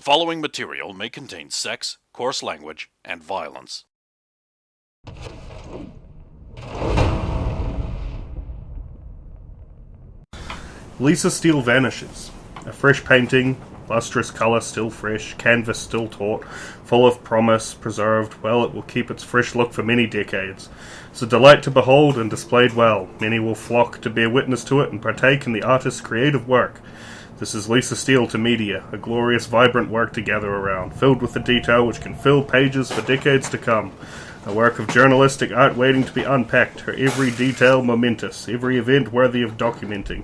following material may contain sex, coarse language, and violence. Lisa Steele vanishes. A fresh painting, lustrous colour still fresh, canvas still taut, full of promise, preserved. Well, it will keep its fresh look for many decades. It's a delight to behold and displayed well. Many will flock to bear witness to it and partake in the artist's creative work. This is Lisa Steele to media, a glorious, vibrant work to gather around, filled with the detail which can fill pages for decades to come. A work of journalistic art waiting to be unpacked, her every detail momentous, every event worthy of documenting.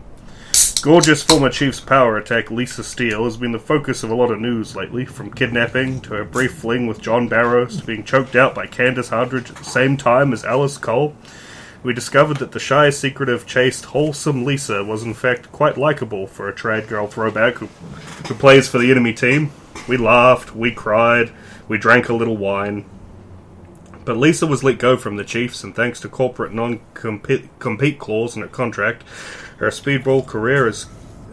Gorgeous former Chiefs power attack Lisa Steele has been the focus of a lot of news lately, from kidnapping to her brief fling with John Barrows to being choked out by Candace Hardridge at the same time as Alice Cole. We discovered that the shy, secretive, chaste, wholesome Lisa was in fact quite likeable for a trad girl throwback who plays for the enemy team. We laughed, we cried, we drank a little wine. But Lisa was let go from the Chiefs, and thanks to corporate non-compete clause in her contract, her speedball career is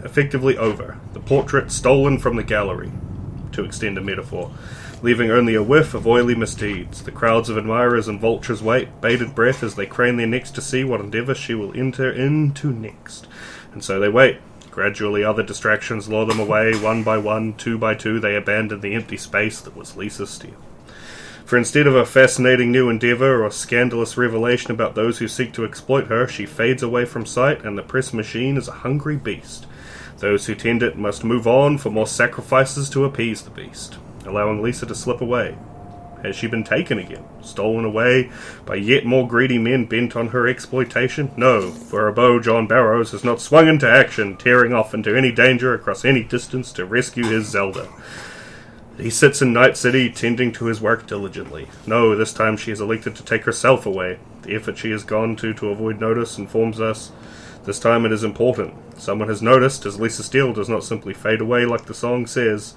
effectively over. The portrait stolen from the gallery, to extend a metaphor, leaving only a whiff of oily misdeeds. The crowds of admirers and vultures wait, bated breath, as they crane their necks to see what endeavour she will enter into next. And so they wait. Gradually other distractions lure them away. One by one, two by two, they abandon the empty space that was Lisa Steele. For instead of a fascinating new endeavour or scandalous revelation about those who seek to exploit her, she fades away from sight, and the press machine is a hungry beast. Those who tend it must move on for more sacrifices to appease the beast, allowing Lisa to slip away. Has she been taken again? Stolen away by yet more greedy men bent on her exploitation? No, for her beau John Barrows has not swung into action, tearing off into any danger across any distance to rescue his Zelda. He sits in Night City, tending to his work diligently. No, this time she has elected to take herself away. The effort she has gone to avoid notice informs us. This time it is important. Someone has noticed, as Lisa Steele does not simply fade away like the song says.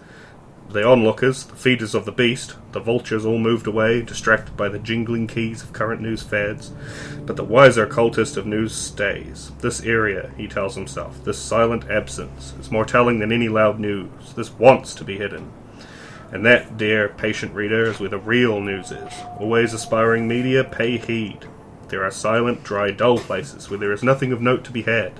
The onlookers, the feeders of the beast, the vultures all moved away, distracted by the jingling keys of current news fads. But the wiser cultist of news stays. This area, he tells himself, this silent absence, is more telling than any loud news. This wants to be hidden. And that, dear patient reader, is where the real news is. Always aspiring media, pay heed. There are silent, dry, dull places where there is nothing of note to be had.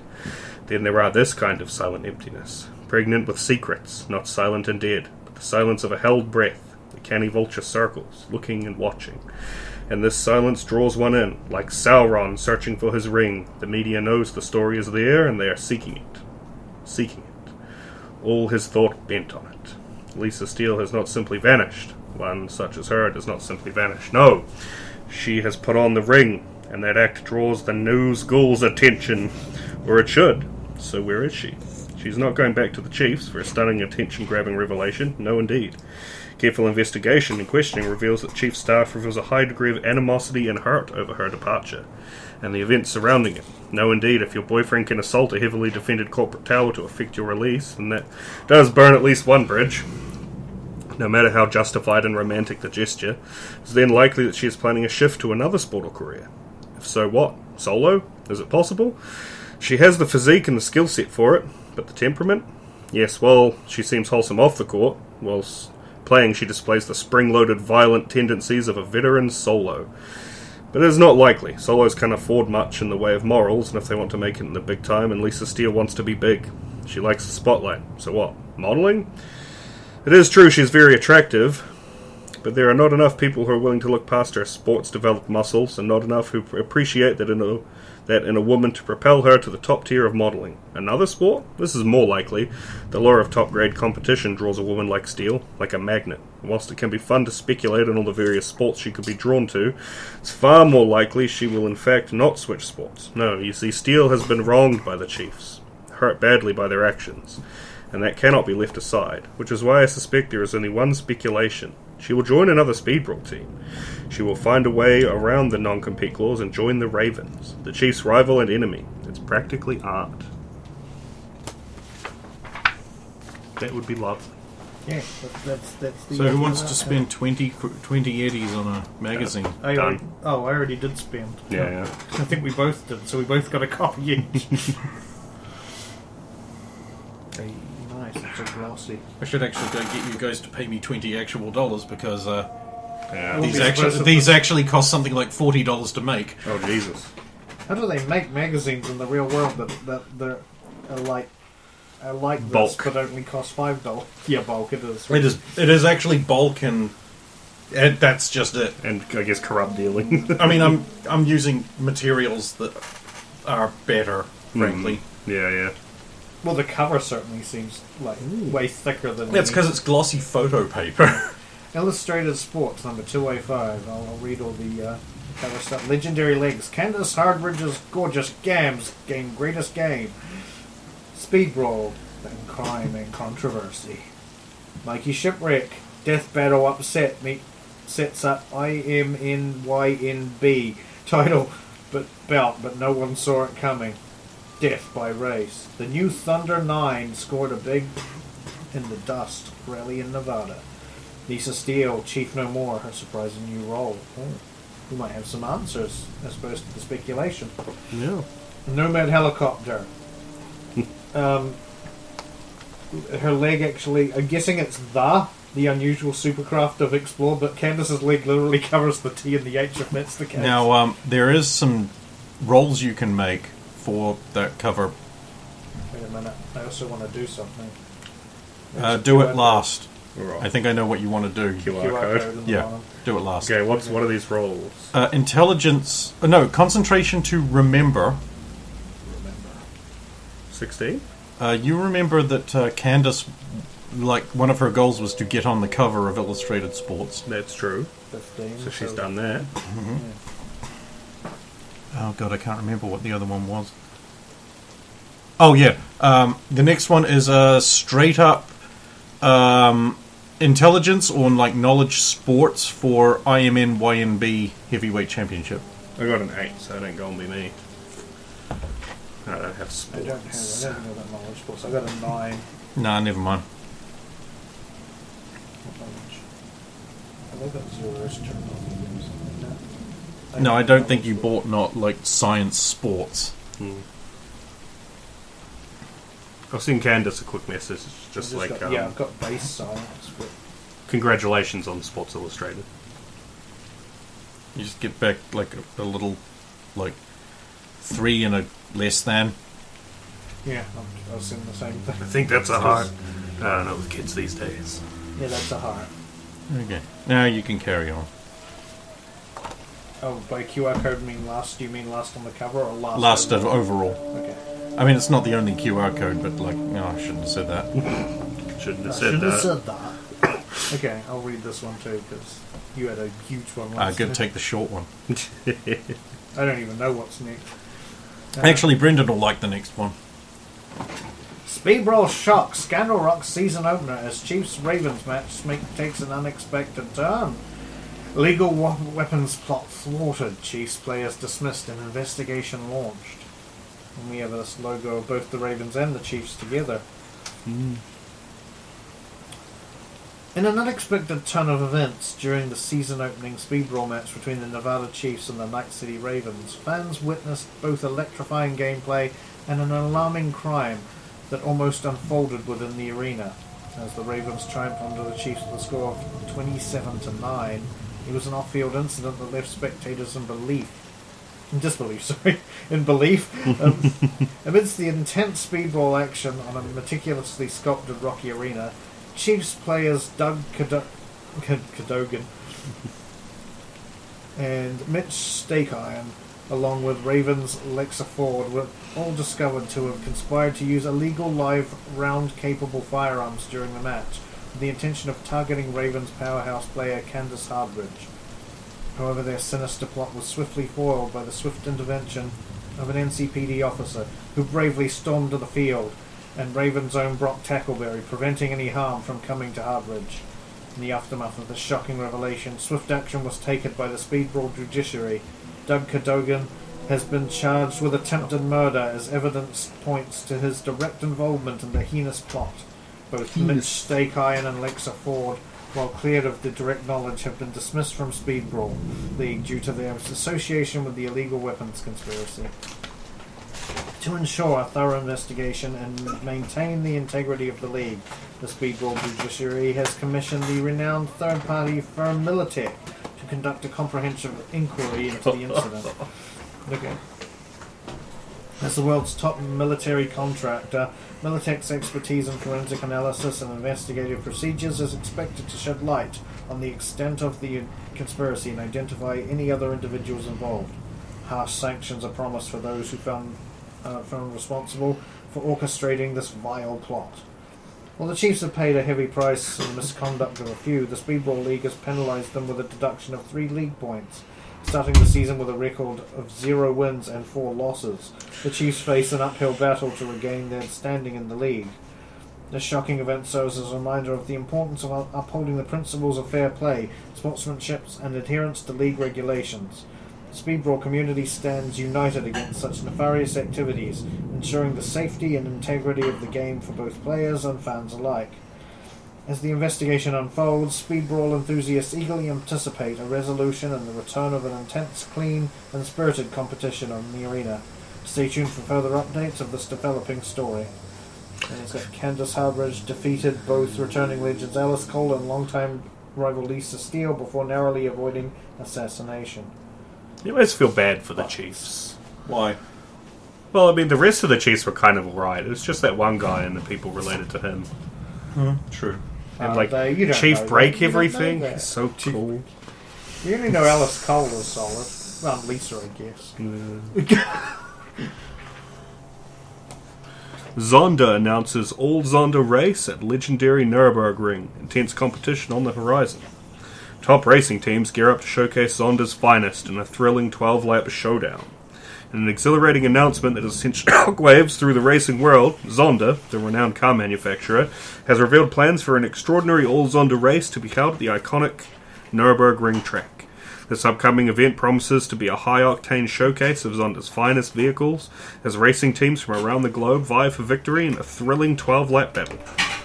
Then there are this kind of silent emptiness, pregnant with secrets, not silent and dead, but the silence of a held breath. The canny vulture circles, looking and watching. And this silence draws one in, like Sauron searching for his ring. The media knows the story is there, and they are seeking it. Seeking it. All his thought bent on it. Lisa Steele has not simply vanished. One such as her does not simply vanish. No, she has put on the ring, and that act draws the news ghoul's attention. Or it should. So where is she? She's not going back to the Chiefs for a stunning attention-grabbing revelation. No, indeed. Careful investigation and questioning reveals that Chief staff reveals a high degree of animosity and hurt over her departure, and the events surrounding it. No, indeed, if your boyfriend can assault a heavily defended corporate tower to effect your release, then that does burn at least one bridge. No matter how justified and romantic the gesture, it's then likely that she is planning a shift to another sport or career. If so, what? Solo? Is it possible? She has the physique and the skill set for it, but the temperament? Yes, well, she seems wholesome off the court, whilst playing she displays the spring-loaded violent tendencies of a veteran solo. But it is not likely. Solos can't afford much in the way of morals, and if they want to make it in the big time, and Lisa Steele wants to be big. She likes the spotlight. So what? Modelling? It is true she's very attractive, but there are not enough people who are willing to look past her sports-developed muscles, and not enough who appreciate that in a woman to propel her to the top tier of modelling. Another sport? This is more likely. The lure of top-grade competition draws a woman like Steele, like a magnet. Whilst it can be fun to speculate on all the various sports she could be drawn to, it's far more likely she will in fact not switch sports. No, you see, Steele has been wronged by the Chiefs, hurt badly by their actions, and that cannot be left aside, which is why I suspect there is only one speculation. She will join another speedball team. She will find a way around the non-compete clause and join the Ravens, the Chiefs' rival and enemy. It's practically art. That would be lovely. Yeah, that's the... So who wants to spend 20 eddies on a magazine? I already did spend. Yeah. I think we both did, so we both got a copy each. Very nice. It's glossy. I should actually go get you guys to pay me $20 actual because Yeah. these actually cost something like $40 to make. Oh Jesus. How do they make magazines in the real world that are like this, Bulk. but only cost $5? Yeah, bulk. It is. It is actually bulk and that's just it. And I guess corrupt dealing. I mean, I'm using materials that are better, frankly. Yeah. Well, the cover certainly seems like way thicker than. That's because it's glossy photo paper. Illustrated Sports number 205. I'll read all the cover stuff. Legendary Legs. Candace Hardridge's gorgeous games game greatest game. Speed Brawl and crime and controversy. Mikey Shipwreck. Death Battle Upset sets up IMNYNB title belt, but no one saw it coming. Death by race. The new Thunder 9 scored a big in the dust rally in Nevada. Lisa Steele, Chief No More, her surprising new role. We might have some answers as opposed to the speculation. Yeah. Nomad Helicopter. Her leg actually, I'm guessing it's the unusual supercraft of Explore, but Candace's leg literally covers the T and the H if that's the case. Now, there is some rolls you can make for that cover. Wait a minute, I also want to do something. Do it last. Alright. I think I know what you want to do. QR code. in the Yeah, bottom. do it last. Okay, what are these rolls? Intelligence. No, concentration to remember. Remember. 16? You remember that Candace, like, one of her goals was to get on the cover of Illustrated Sports. That's true. 15. So she's done that. Oh god, I can't remember what the other one was. Oh yeah, the next one is straight up intelligence or like knowledge sports for IMNYNB Heavyweight Championship. I got an 8, so it ain't gonna be me. I don't have I sports. don't have that knowledge sports. I got a 9. Nah, never mind. What knowledge? I think that zero's turned off again, something like that. No, I have don't think you knowledge bought not like science sports. I've seen Candace a quick message, sports. just I've like, got, I've got base science, but congratulations on Sports Illustrated. You just get back like a little, like 3 and a less than. yeah, I was saying the same thing. I think that's a heart. I don't know with kids these days. Yeah, that's a heart. Okay, now you can carry on. Oh, by QR code mean last? Do you mean last on the cover or last? Last of overall. Okay. I mean, it's not the only QR code, but like, no, I shouldn't have said that. Shouldn't have I said should have that. said that. Okay, I'll read this one too because you had a huge one. last Good, time. take the short one. I don't even know what's next. Actually, Brendan will like the next one. Speed Brawl shock. Scandal Rock's season opener as Chiefs Ravens match takes an unexpected turn. Legal weapons plot thwarted. Chiefs players dismissed and investigation launched. And we have this logo of both the Ravens and the Chiefs together. In an unexpected turn of events during the season opening Speed Brawl match between the Nevada Chiefs and the Night City Ravens, fans witnessed both electrifying gameplay and an alarming crime that almost unfolded within the arena. As the Ravens triumphed under the Chiefs with a score of 27-9, it was an off-field incident that left spectators in belief. Amidst the intense speedball action on a meticulously sculpted rocky arena, Chiefs players Doug Cadogan and Mitch Stakeiron, along with Ravens Lexa Ford, were all discovered to have conspired to use illegal live round-capable firearms during the match, with the intention of targeting Ravens powerhouse player Candace Hardridge. However, their sinister plot was swiftly foiled by the swift intervention of an NCPD officer who bravely stormed to the field, and Ravens' own Brock Tackleberry, preventing any harm from coming to Hardridge. In the aftermath of this shocking revelation, swift action was taken by the Speed Brawl judiciary. Doug Cadogan has been charged with attempted murder as evidence points to his direct involvement in the heinous plot. Both Mitch Stakeiron and Lexa Ford, while cleared of the direct knowledge, have been dismissed from Speed Brawl League due to their association with the illegal weapons conspiracy. To ensure a thorough investigation and maintain the integrity of the league, The Speedball judiciary has commissioned the renowned third-party firm Militech to conduct a comprehensive inquiry into the incident. Okay. As the world's top military contractor, Militech's expertise in forensic analysis and investigative procedures is expected to shed light on the extent of the conspiracy and identify any other individuals involved. Harsh sanctions are promised for those who found responsible for orchestrating this vile plot. While the Chiefs have paid a heavy price for the misconduct of a few, the Speedball League has penalised them with a deduction of 3 league points. Starting the season with a record of 0 wins and 4 losses, the Chiefs face an uphill battle to regain their standing in the league. This shocking event serves as a reminder of the importance of upholding the principles of fair play, sportsmanship, and adherence to league regulations. The Speedball community stands united against such nefarious activities, ensuring the safety and integrity of the game for both players and fans alike. As the investigation unfolds, Speedball enthusiasts eagerly anticipate a resolution and the return of an intense, clean, and spirited competition on the arena. Stay tuned for further updates of this developing story. And it's got Candice Harbridge defeated both returning legends Alice Cole and longtime rival Lisa Steele before narrowly avoiding assassination. You always feel bad for the Chiefs. Why? Well, I mean, the rest of the Chiefs were kind of alright. It was just that one guy and the people related to him. True. And like, you don't Chief know Break that. You don't know everything. that. He's so cool. You only know Alice Cole is solid. Well, Lisa, I guess. Zonda announces all Zonda race at legendary Nürburgring. Intense competition on the horizon. Top racing teams gear up to showcase Zonda's finest in a thrilling 12-lap showdown. In an exhilarating announcement that has sent shockwaves through the racing world, Zonda, the renowned car manufacturer, has revealed plans for an extraordinary all-Zonda race to be held at the iconic Nürburgring track. This upcoming event promises to be a high-octane showcase of Zonda's finest vehicles, as racing teams from around the globe vie for victory in a thrilling 12-lap battle,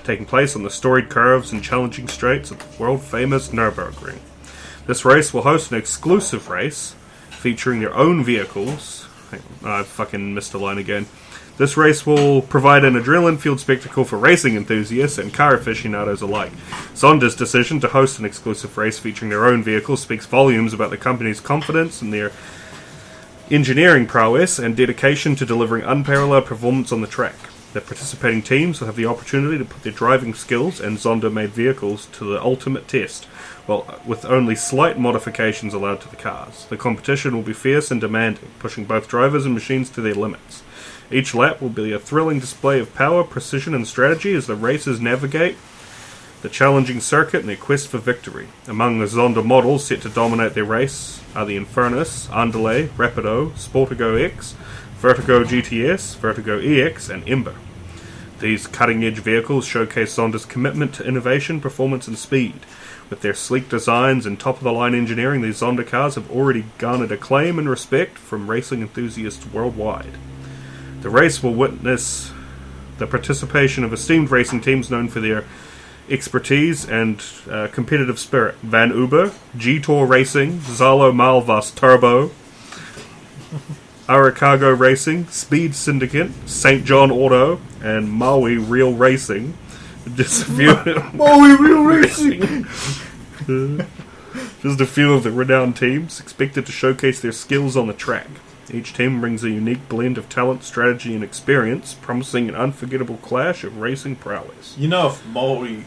taking place on the storied curves and challenging straights of the world-famous Nürburgring. This race will host an exclusive race featuring their own vehicles. I fucking missed a line again. This race will provide an adrenaline-filled spectacle for racing enthusiasts and car aficionados alike. Zonda's decision to host an exclusive race featuring their own vehicles speaks volumes about the company's confidence in their engineering prowess and dedication to delivering unparalleled performance on the track. The participating teams will have the opportunity to put their driving skills and Zonda-made vehicles to the ultimate test, well, with only slight modifications allowed to the cars. The competition will be fierce and demanding, pushing both drivers and machines to their limits. Each lap will be a thrilling display of power, precision, and strategy as the racers navigate the challenging circuit in their quest for victory. Among the Zonda models set to dominate their race are the Infernus, Andale, Rapido, Sportigo X, Vertigo GTS, Vertigo EX, and Ember. These cutting-edge vehicles showcase Zonda's commitment to innovation, performance, and speed. With their sleek designs and top-of-the-line engineering, these Zonda cars have already garnered acclaim and respect from racing enthusiasts worldwide. The race will witness the participation of esteemed racing teams known for their expertise and competitive spirit. Van Uber, G-Tour Racing, Zalo Malvas Turbo, Aracargo Racing, Speed Syndicate, St. John Auto, and Maui Real Racing. Just a few. Maui Real Racing! Just a few of the renowned teams expected to showcase their skills on the track. Each team brings a unique blend of talent, strategy, and experience, promising an unforgettable clash of racing prowess. You know, if Maui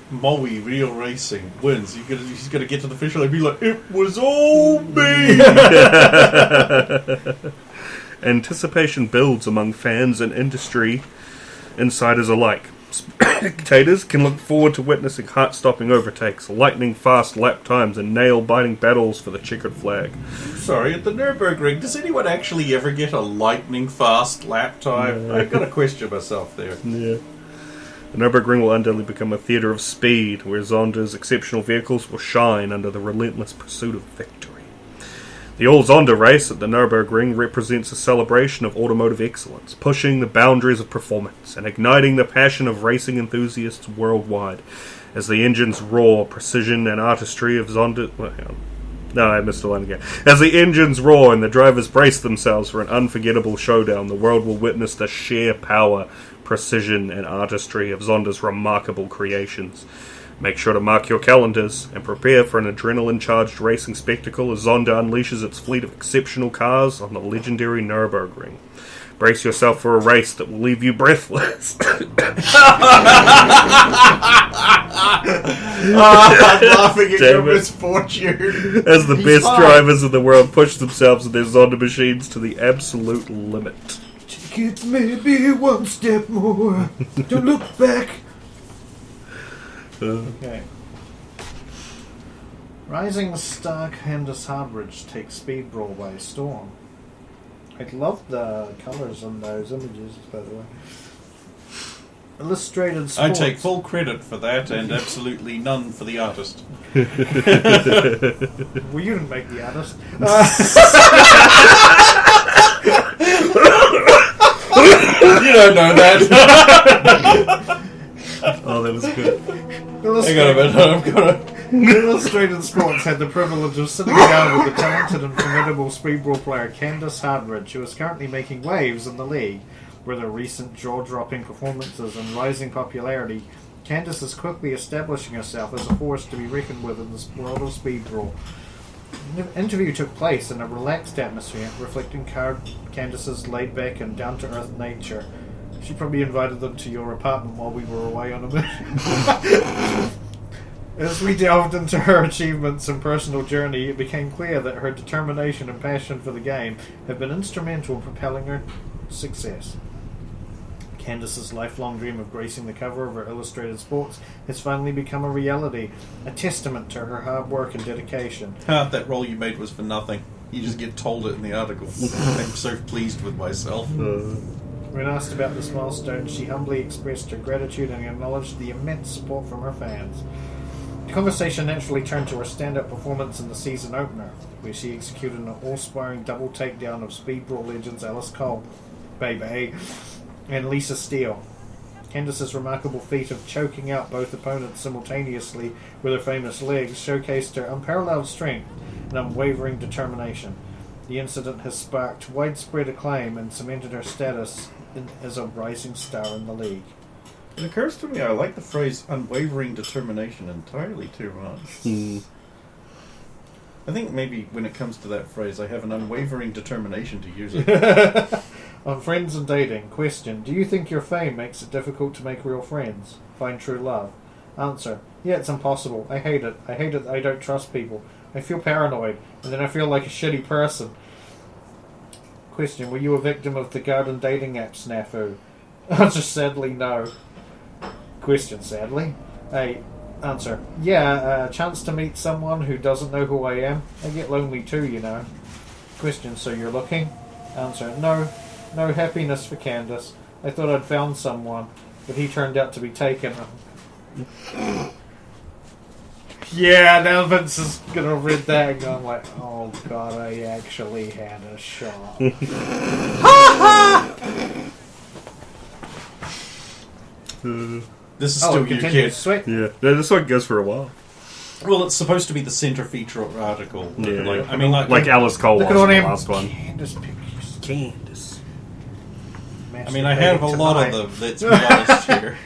Real Racing wins, he's going to get to the finish line and be like, "It was all me!" Anticipation builds among fans and industry insiders alike. Spectators can look forward to witnessing heart-stopping overtakes, lightning-fast lap times, and nail-biting battles for the checkered flag. Sorry, at the Nürburgring, does anyone actually ever get a lightning-fast lap time? I've got to question myself there. Yeah. The Nürburgring will undoubtedly become a theatre of speed, where Zonda's exceptional vehicles will shine under the relentless pursuit of victory. The all-Zonda race at the Nürburgring represents a celebration of automotive excellence, pushing the boundaries of performance and igniting the passion of racing enthusiasts worldwide. As the engines roar, precision and artistry of Zonda... Well, hang on. No, I missed a line again. As the engines roar and the drivers brace themselves for an unforgettable showdown, the world will witness the sheer power, precision, and artistry of Zonda's remarkable creations. Make sure to mark your calendars and prepare for an adrenaline-charged racing spectacle as Zonda unleashes its fleet of exceptional cars on the legendary Nürburgring. Brace yourself for a race that will leave you breathless. I'm laughing at your Damn it. misfortune. As the He's best fine. drivers in the world push themselves and their Zonda machines to the absolute limit. Take it maybe one step more. Don't look back. Okay. Rising star Candace Hardridge takes Speed Brawl by storm. I love the colours on those images, by the way. Illustrated I Sports. take full credit for that and absolutely none for the artist. Well, you didn't make the artist. You don't know that. Oh, that was good. Hang on a minute, I've got to... Illustrated Sports had the privilege of sitting down with the talented and formidable Speed Brawl player Candace Hardridge, who is currently making waves in the league. With her recent jaw-dropping performances and rising popularity, Candace is quickly establishing herself as a force to be reckoned with in the world of Speed Brawl. The interview took place in a relaxed atmosphere, reflecting Candace's laid-back and down-to-earth nature. She probably invited them to your apartment while we were away on a mission. As we delved into her achievements and personal journey, it became clear that her determination and passion for the game have been instrumental in propelling her success. Candace's lifelong dream of gracing the cover of her Illustrated Sports has finally become a reality, a testament to her hard work and dedication. That roll you made was for nothing. You just get told it in the article. I'm so pleased with myself. When asked about this milestone, she humbly expressed her gratitude and acknowledged the immense support from her fans. The conversation naturally turned to her stand-up performance in the season opener, where she executed an awe-inspiring double takedown of Speed Brawl legends Alice Cole, Baby, and Lisa Steele. Candace's remarkable feat of choking out both opponents simultaneously with her famous legs showcased her unparalleled strength and unwavering determination. The incident has sparked widespread acclaim and cemented her status as a rising star in the league. It occurs to me I like the phrase unwavering determination entirely too much. I think maybe when it comes to that phrase, I have an unwavering determination to use it. On friends and dating, question: do you think your fame makes it difficult to make real friends? Find true love? Answer: yeah, it's impossible. I hate it. I hate it that I don't trust people. I feel paranoid, and then I feel like a shitty person. Question: were you a victim of the garden dating app snafu? Answer: sadly, no. Question: sadly? Answer: yeah, a chance to meet someone who doesn't know who I am. I get lonely too, you know. Question: so you're looking? Answer: no happiness for Candace. I thought I'd found someone, but he turned out to be taken. Yeah, now Vince is gonna read that and going like, oh god, I actually had a shot. This is still you, kid. Sweet. Yeah, no, this one goes for a while. Well, it's supposed to be the center feature of the article. Yeah, Like Alice Cole was Look in at all the them last one. Candace pictures. Candace. I mean, I have a lot of them, let's be honest here.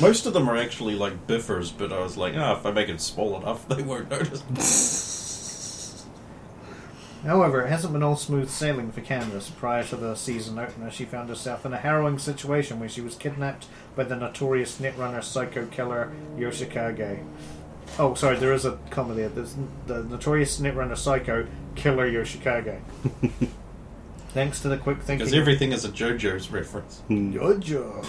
Most of them are actually like biffers, but I was like, if I make it small enough, they won't notice. However, it hasn't been all smooth sailing for Candace. Prior to the season opener, she found herself in a harrowing situation where she was kidnapped by the notorious netrunner psycho killer Yoshikage. Oh, sorry, there is a comma there. There's the notorious netrunner psycho killer Yoshikage. Thanks to the quick thinking... Because everything is a JoJo's reference. JoJo.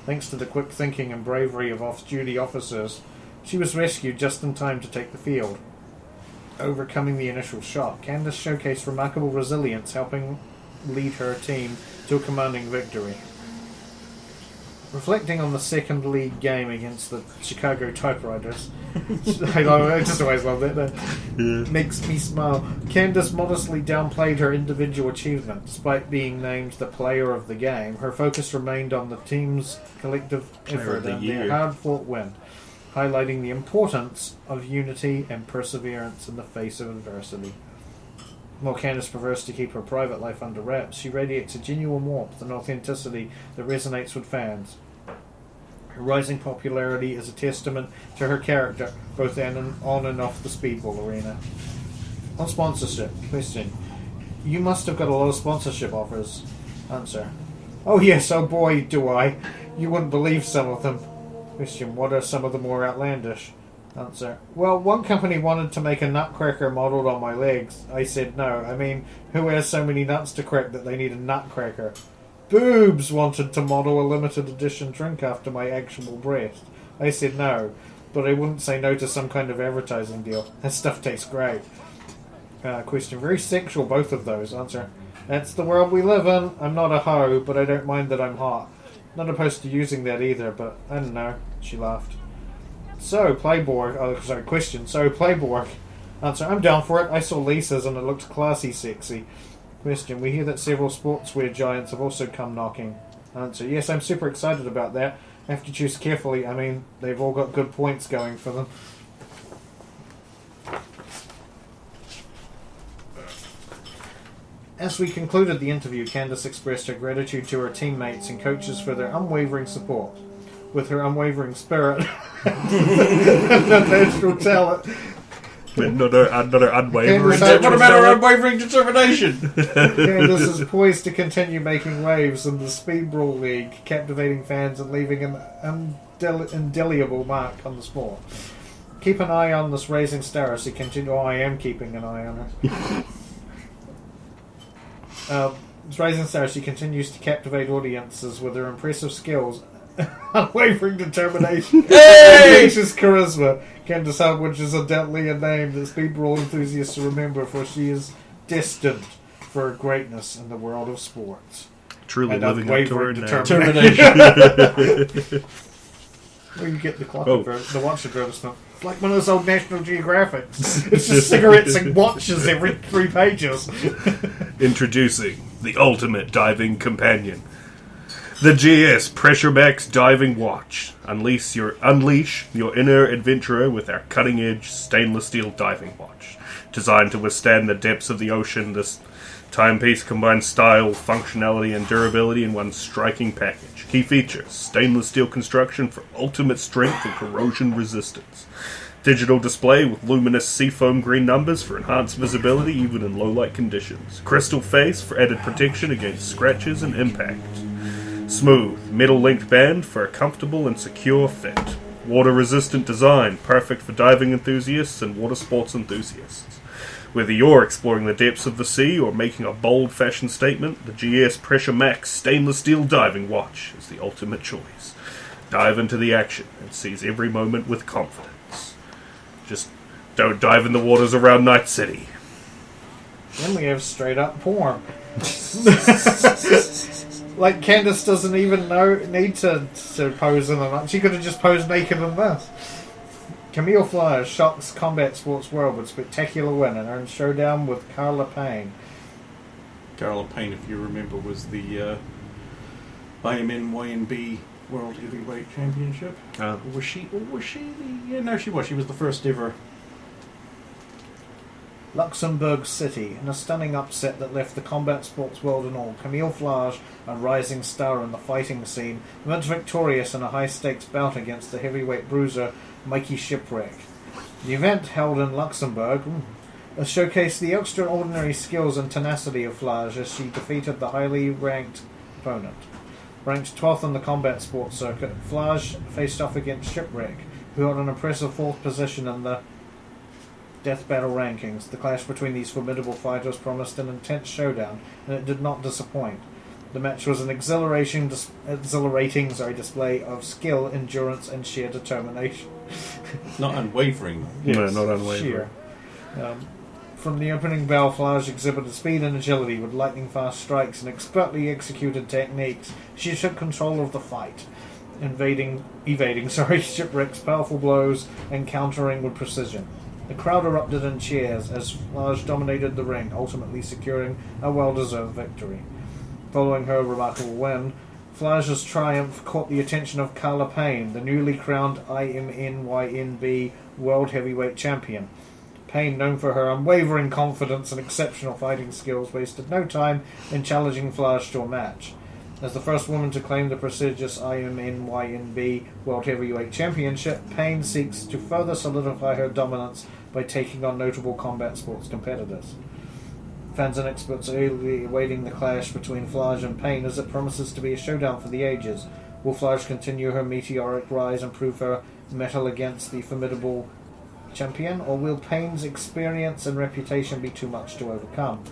Thanks to the quick thinking and bravery of off-duty officers, she was rescued just in time to take the field. Overcoming the initial shock, Candace showcased remarkable resilience, helping lead her team to a commanding victory. Reflecting on the second league game against the Chicago Typewriters, I just always love that. Makes me smile. Candace modestly downplayed her individual achievement. Despite being named the player of the game, her focus remained on the team's collective effort and their hard-fought win, highlighting the importance of unity and perseverance in the face of adversity. While Candace prefers to keep her private life under wraps, she radiates a genuine warmth and authenticity that resonates with fans. Her rising popularity is a testament to her character, both on and off the speedball arena. On sponsorship, question. You must have got a lot of sponsorship offers. Answer. Oh yes, oh boy, do I. You wouldn't believe some of them. Question. What are some of the more outlandish? Answer. Well, one company wanted to make a nutcracker modelled on my legs. I said no. I mean, who has so many nuts to crack that they need a nutcracker? Boobs wanted to model a limited edition drink after my actual breast. I said no, but I wouldn't say no to some kind of advertising deal. That stuff tastes great. Question. Very sexual, both of those. Answer. That's the world we live in. I'm not a hoe, but I don't mind that I'm hot. Not opposed to using that either, but I don't know. She laughed. So, Playboy... Oh, sorry, question. So, Playboy... Answer. I'm down for it. I saw Lisa's and it looked classy sexy. Question. We hear that several sportswear giants have also come knocking. Answer. Yes, I'm super excited about that. I have to choose carefully. I mean, they've all got good points going for them. As we concluded the interview, Candace expressed her gratitude to her teammates and coaches for their unwavering support. With her unwavering spirit and natural talent. Another unwavering. What about her unwavering determination? Candace is poised to continue making waves in the Speedball League, captivating fans and leaving an indelible mark on the sport. Keep an eye on this rising star as she continues. Oh, I am keeping an eye on her. This rising star, she continues to captivate audiences with her impressive skills, unwavering determination, and anxious charisma. Candace Hardwich is undoubtedly a name that speedball enthusiasts remember, for she is destined for her greatness in the world of sports. Truly And living up to her determination. Determination. Where you get the clock, the watch advertisement. It's like one of those old National Geographics. It's just cigarettes and watches every 3 pages. Introducing the ultimate diving companion. The GS Pressure Max Diving Watch. Unleash your inner adventurer with our cutting-edge stainless steel diving watch. Designed to withstand the depths of the ocean, this timepiece combines style, functionality, and durability in one striking package. Key features: stainless steel construction for ultimate strength and corrosion resistance. Digital display with luminous seafoam green numbers for enhanced visibility even in low-light conditions. Crystal face for added protection against scratches and impact. Smooth, metal-linked band for a comfortable and secure fit. Water-resistant design, perfect for diving enthusiasts and water sports enthusiasts. Whether you're exploring the depths of the sea or making a bold fashion statement, the GS Pressure Max stainless steel diving watch is the ultimate choice. Dive into the action and seize every moment with confidence. Just don't dive in the waters around Night City. Then we have straight up porn. Like, Candace doesn't even need to pose in the... She could have just posed naked in this. Camille Flyer shocks combat sports world with spectacular win and earns showdown with Carla Payne. Carla Payne, if you remember, was the IMNYNB World Heavyweight Championship. Was she the... Yeah, no, she was. She was the first ever. Luxembourg City, in a stunning upset that left the combat sports world in awe. Camille Flage, a rising star in the fighting scene, emerged victorious in a high-stakes bout against the heavyweight bruiser Mikey Shipwreck. The event, held in Luxembourg, showcased the extraordinary skills and tenacity of Flage as she defeated the highly ranked opponent. Ranked 12th in the combat sports circuit, Flage faced off against Shipwreck, who held an impressive 4th position in the Death Battle rankings. The clash between these formidable fighters promised an intense showdown, and it did not disappoint. The match was an exhilarating display of skill, endurance, and sheer determination. Not unwavering. Yes, No, not unwavering. Sheer. From the opening bell, Flage exhibited speed and agility with lightning-fast strikes and expertly executed techniques. She took control of the fight, evading Shipwreck's powerful blows and countering with precision. The crowd erupted in cheers as Flage dominated the ring, ultimately securing a well-deserved victory. Following her remarkable win, Flage's triumph caught the attention of Carla Payne, the newly crowned IMNYNB World Heavyweight Champion. Payne, known for her unwavering confidence and exceptional fighting skills, wasted no time in challenging Flage to a match. As the first woman to claim the prestigious IMNYNB World Heavyweight Championship, Payne seeks to further solidify her dominance by taking on notable combat sports competitors. Fans and experts are eagerly awaiting the clash between Flage and Payne as it promises to be a showdown for the ages. Will Flage continue her meteoric rise and prove her mettle against the formidable champion, or will Payne's experience and reputation be too much to overcome?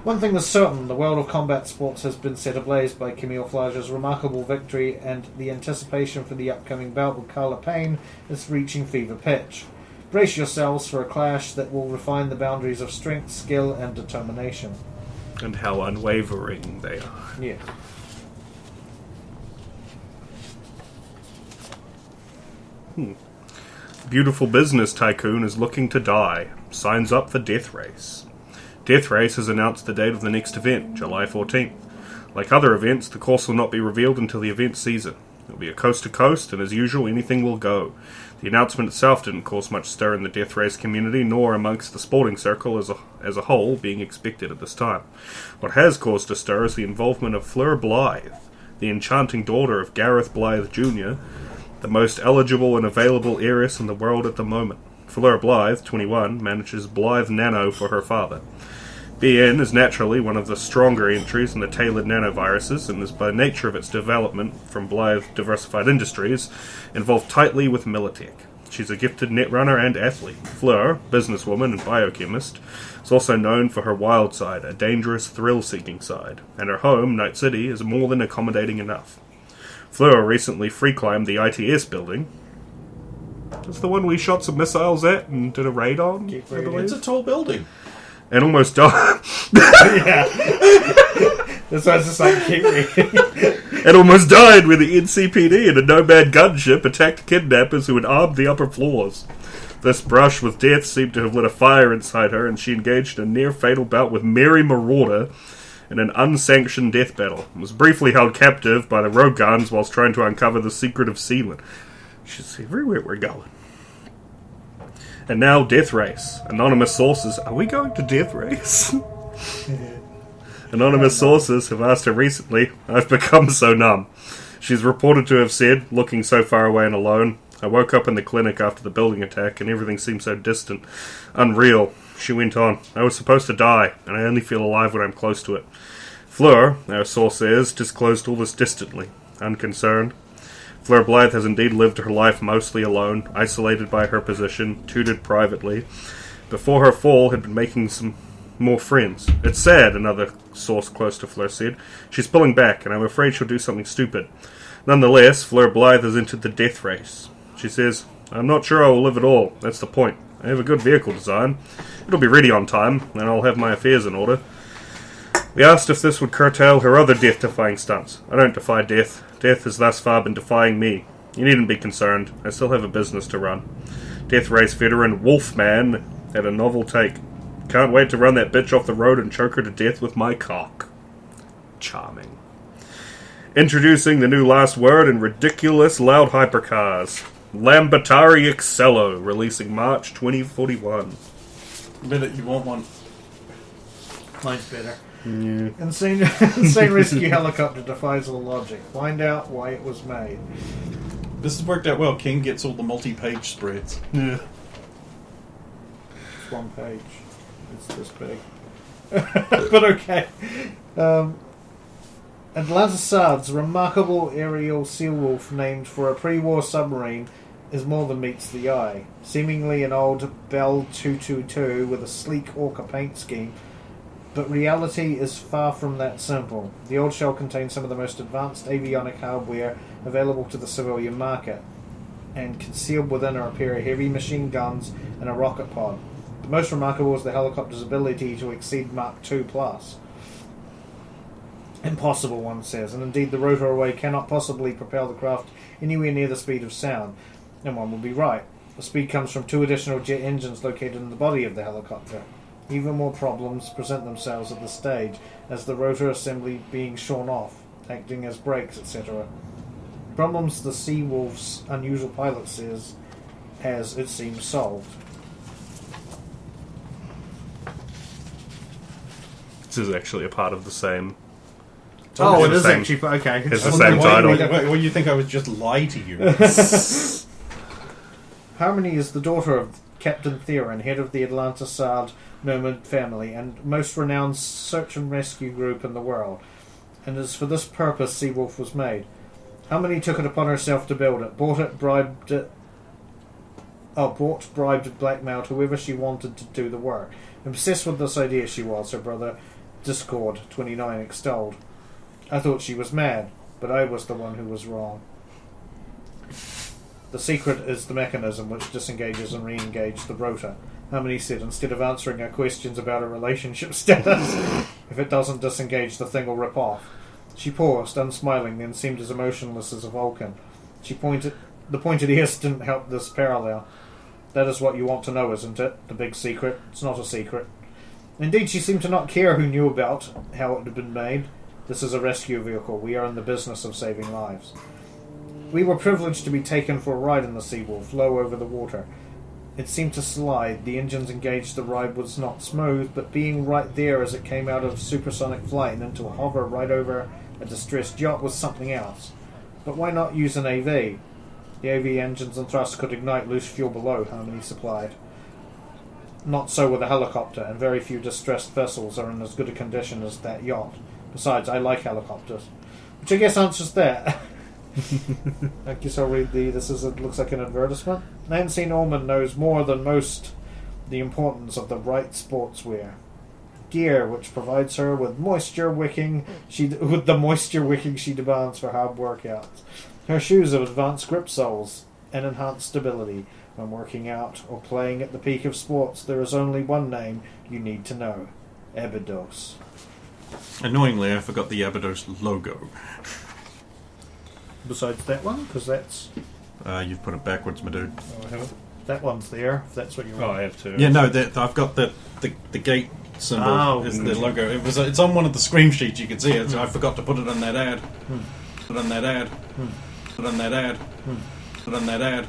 One thing is certain, the world of combat sports has been set ablaze by Camille Flage's remarkable victory, and the anticipation for the upcoming bout with Carla Payne is reaching fever pitch. Brace yourselves for a clash that will refine the boundaries of strength, skill, and determination. And how unwavering they are. Yeah. Beautiful business tycoon is looking to die. Signs up for Death Race. Death Race has announced the date of the next event, July 14th. Like other events, the course will not be revealed until the event season. It will be a coast-to-coast, and as usual, anything will go. The announcement itself didn't cause much stir in the Death Race community, nor amongst the sporting circle as a whole being expected at this time. What has caused a stir is the involvement of Fleur Blythe, the enchanting daughter of Gareth Blythe Jr., the most eligible and available heiress in the world at the moment. Fleur Blythe, 21, manages Blythe Nano for her father. BN is naturally one of the stronger entries in the tailored nanoviruses, and is by nature of its development from Blythe Diversified Industries involved tightly with Militech. She's a gifted netrunner and athlete. Fleur, businesswoman and biochemist, is also known for her wild side, a dangerous, thrill-seeking side, and her home, Night City, is more than accommodating enough. Fleur recently free-climbed the ITS building. It's the one we shot some missiles at and did a raid on, I believe. It's a tall building. And almost died. Yeah. That's why it's just like, keep reading. And almost died when the NCPD and a nomad gunship attacked kidnappers who had armed the upper floors. This brush with death seemed to have lit a fire inside her, and she engaged in a near-fatal bout with Mary Marauder in an unsanctioned death battle. And was briefly held captive by the rogue guns whilst trying to uncover the secret of Sealand. She's everywhere we're going. And now Death Race. Anonymous sources... Are we going to Death Race? Anonymous sources have asked her recently, I've become so numb. She's reported to have said, looking so far away and alone, I woke up in the clinic after the building attack and everything seemed so distant, unreal. She went on, I was supposed to die, and I only feel alive when I'm close to it. Fleur, our source says, disclosed all this distantly, unconcerned. Fleur Blythe has indeed lived her life mostly alone, isolated by her position, tutored privately. Before her fall, had been making some more friends. It's sad, another source close to Fleur said. She's pulling back, and I'm afraid she'll do something stupid. Nonetheless, Fleur Blythe has entered the Death Race. She says, I'm not sure I will live at all. That's the point. I have a good vehicle design. It'll be ready on time, and I'll have my affairs in order. We asked if this would curtail her other death-defying stunts. I don't defy death. Death has thus far been defying me. You needn't be concerned. I still have a business to run. Death Race veteran Wolfman had a novel take. Can't wait to run that bitch off the road and choke her to death with my cock. Charming. Introducing the new last word in ridiculous loud hypercars. Lambertari Excello, releasing March 2041. Minute you want one. Mine's better. Yeah. Insane rescue helicopter defies all logic. Find out why it was made. This has worked out well. King gets all the multi-page spreads. Yeah. It's one page. It's this big. But okay. Atlanta Sard's remarkable aerial seal wolf named for a pre-war submarine is more than meets the eye. Seemingly an old Bell 222 with a sleek orca paint scheme, but reality is far from that simple. The old shell contains some of the most advanced avionic hardware available to the civilian market, and concealed within are a pair of heavy machine guns and a rocket pod. The most remarkable is the helicopter's ability to exceed Mach 2+. Impossible, one says, and indeed the rotor array cannot possibly propel the craft anywhere near the speed of sound. And one would be right. The speed comes from 2 additional jet engines located in the body of the helicopter. Even more problems present themselves at this stage, as the rotor assembly being shorn off, acting as brakes, etc. Problems the Sea Wolf's unusual pilot says has, it seems, solved. This is actually a part of the same. Oh, It's it the is same- actually okay. it's the same title. What, you think I would just lie to you? Harmony is the daughter of Captain Theron, head of the Atlanta Sard nomad family and most renowned search and rescue group in the world, and it is for this purpose Seawolf was made. Harmony took it upon herself to build it, bribed, blackmailed whoever she wanted to do the work. Obsessed with this idea she was, her brother Discord 29 extolled. I thought she was mad, but I was the one who was wrong. The secret is the mechanism which disengages and re-engages the rotor, Harmony said, instead of answering her questions about her relationship status. If it doesn't disengage, the thing will rip off. She paused, unsmiling, then seemed as emotionless as a Vulcan. The pointed ears didn't help this parallel. That is what you want to know, isn't it? The big secret. It's not a secret. Indeed, she seemed to not care who knew about how it had been made. This is a rescue vehicle. We are in the business of saving lives. We were privileged to be taken for a ride in the Seawolf, low over the water. It seemed to slide. The engines engaged. The ride was not smooth, but being right there as it came out of supersonic flight and into a hover right over a distressed yacht was something else. But why not use an AV? The AV engines and thrust could ignite loose fuel below, Harmony supplied. Not so with a helicopter, and very few distressed vessels are in as good a condition as that yacht. Besides, I like helicopters. Which I guess answers that. I guess I'll read it looks like an advertisement. Nancy Norman knows more than most the importance of the right sportswear. Gear which provides her with the moisture wicking she demands for hard workouts. Her shoes have advanced grip soles and enhanced stability. When working out or playing at the peak of sports, there is only one name you need to know: Abydos. Annoyingly, I forgot the Abydos logo. Besides that one, because that's... You've put it backwards, my dude. Oh, I haven't. That one's there, if that's what you want. Oh, I have to. Yeah, no, I've got the gate symbol. Oh. Is the logo. It's on one of the screen sheets. You can see it. So I forgot to put it on that ad. Put it on that ad. Put it on that ad. Put it on that ad.